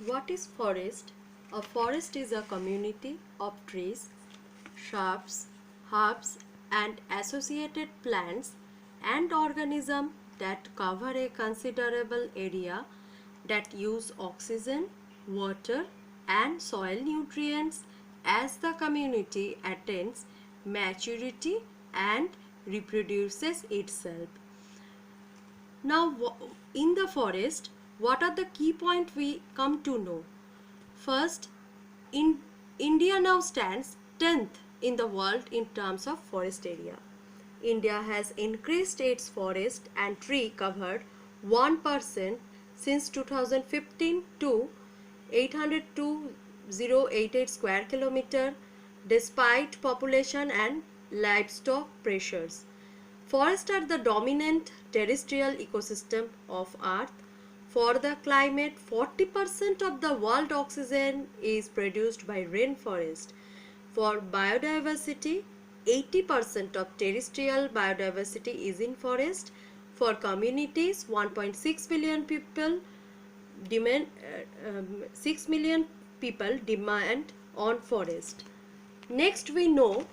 What is forest? A forest is a community of trees, shrubs, herbs, and associated plants and organisms that cover a considerable area that use oxygen, water, and soil nutrients as the community attains maturity and reproduces itself. Now, in the forest, what are the key points we come to know? First, in India now stands 10th in the world in terms of forest area. India has increased its forest and tree cover 1% since 2015 to 802,088 square kilometer despite population and livestock pressures. Forests are the dominant terrestrial ecosystem of Earth. For the climate, 40% of the world oxygen is produced by rainforest. For biodiversity, 80% of terrestrial biodiversity is in forest. For communities, 1.6 billion people demand 6 million people demand on forest. Next, we know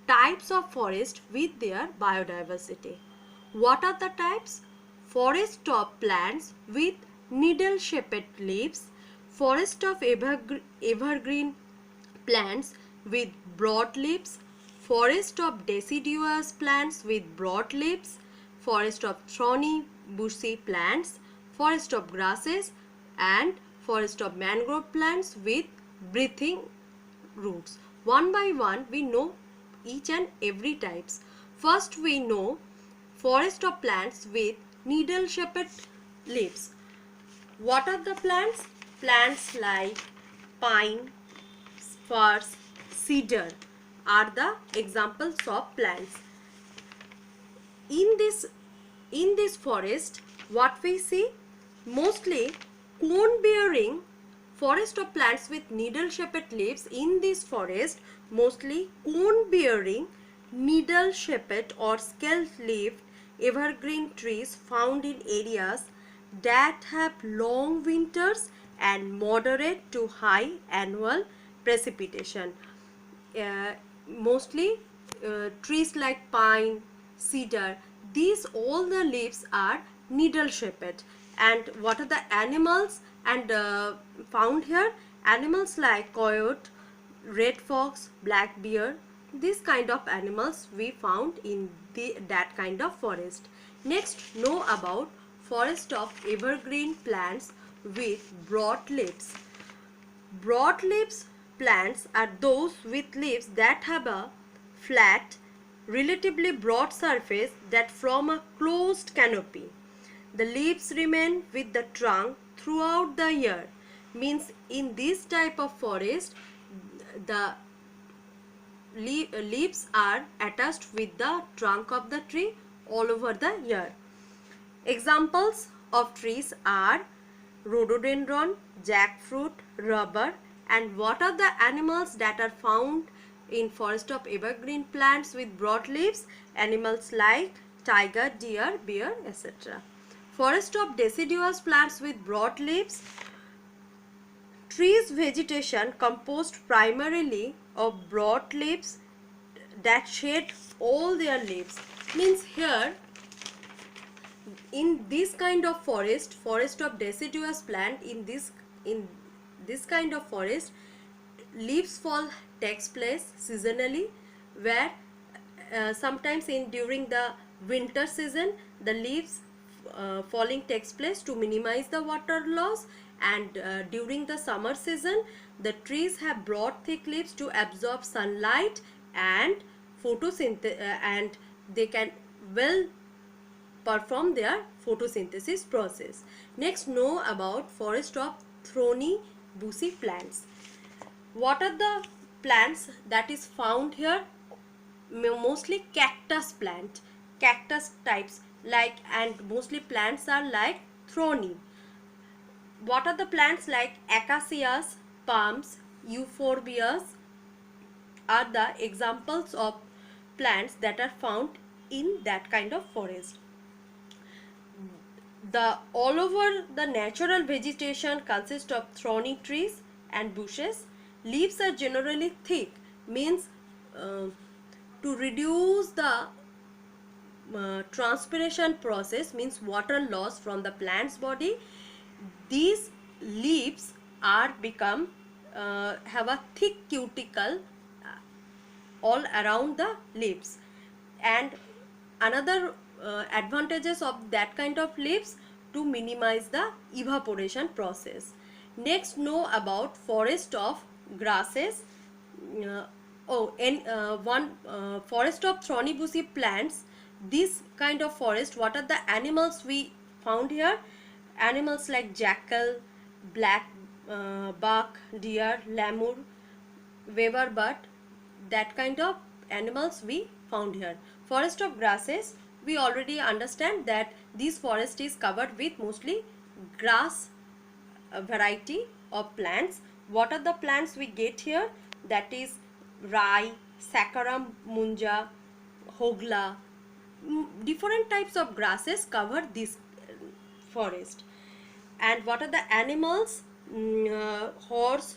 types of forest with their biodiversity. What are the types? Forest of plants with needle-shaped leaves, forest of evergreen plants with broad leaves, forest of deciduous plants with broad leaves, forest of thorny bushy plants, forest of grasses, and forest of mangrove plants with breathing roots. One by one we know each and every types. First we know forest of plants with needle shaped leaves. What are the plants? Plants like pine, firs, cedar are the examples of plants. In this forest, what we see? Mostly cone bearing forest of plants with needle shaped leaves. In this forest, mostly cone bearing needle shaped or scale leafed evergreen trees found in areas that have long winters and moderate to high annual precipitation. Mostly trees like pine, cedar, these all the leaves are needle shaped. And what are the animals and found here? Animals like coyote, red fox, black bear, this kind of animals we found in that kind of forest. Next, know about forest of evergreen plants with broad leaves. Broadleaf plants are those with leaves that have a flat, relatively broad surface that form a closed canopy. The leaves remain with the trunk throughout the year. Means in this type of forest, the leaves are attached with the trunk of the tree all over the year. Examples of trees are rhododendron, jackfruit, rubber. And what are the animals that are found in forest of evergreen plants with broad leaves? Animals like tiger, deer, bear, etc. Forest of deciduous plants with broad leaves. Trees vegetation composed primarily of broad leaves that shed all their leaves. Means here in this kind of forest of deciduous plant, in this kind of forest, leaves fall takes place seasonally, where sometimes during the winter season the leaves falling takes place to minimize the water loss, and during the summer season the trees have broad thick leaves to absorb sunlight and photosynthesis, and they can well perform their photosynthesis process. Next, know about forest of thorny bushy plants. What are the plants that is found here? Mostly cactus plant, cactus types, like, and mostly plants are like thorny. What are the plants like acacias, palms, euphorbias are the examples of plants that are found in that kind of forest. The all over the natural vegetation consists of thorny trees and bushes. Leaves are generally thick, means uh, to reduce the transpiration process, means water loss from the plant's body. These leaves are become have a thick cuticle all around the leaves. And another advantages of that kind of leaves to minimize the evaporation process. Next, know about forest of grasses. uh, one forest of thorny bushy plants. This kind of forest, what are the animals we found here? Animals like jackal, black buck, deer, lemur, weaver bird, that kind of animals we found here. Forest of grasses, we already understand that this forest is covered with mostly grass variety of plants. What are the plants we get here? That is rai, saccharum munja, hogla. Different types of grasses cover this forest. And what are the animals? Horse,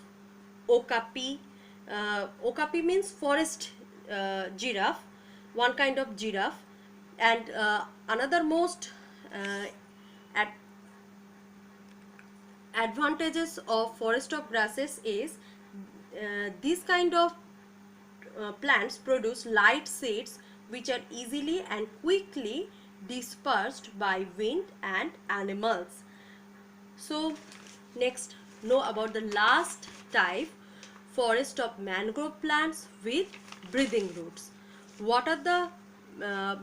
okapi. Okapi means forest giraffe, one kind of giraffe. And another most uh, at advantages of forest of grasses is this kind of plants produce light seeds which are easily and quickly dispersed by wind and animals. So next, know about the last type, forest of mangrove plants with breathing roots. What are the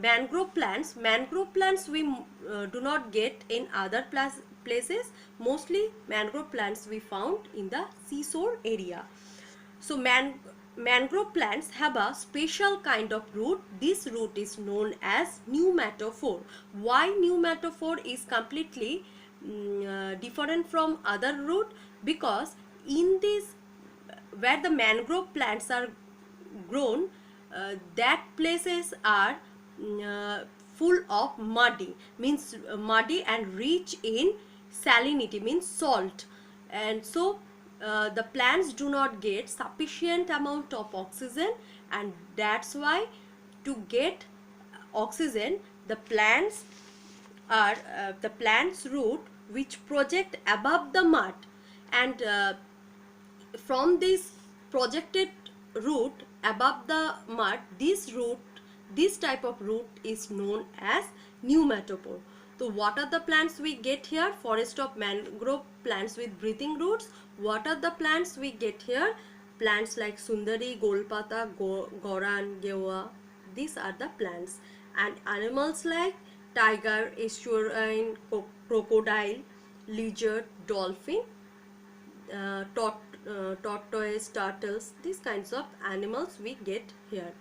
mangrove plants? Mangrove plants we do not get in other places. Mostly mangrove plants we found in the seashore area. So mangrove plants have a special kind of root. This root is known as pneumatophore. Why pneumatophore is completely different from other root? Because in this, where the mangrove plants are grown, that places are full of muddy, means muddy and rich in salinity, means salt. And so the plants do not get sufficient amount of oxygen, and that's why to get oxygen, the plants are the plant's root which project above the mud. And from this projected root above the mud, this type of root is known as pneumatophore. So what are the plants we get here? Forest of mangrove plants with breathing roots. What are the plants we get here? Plants like sundari, golpata, goran, gewa. These are the plants. And animals like tiger, estuarine, crocodile, lizard, dolphin, tortoise, turtles, these kinds of animals we get here.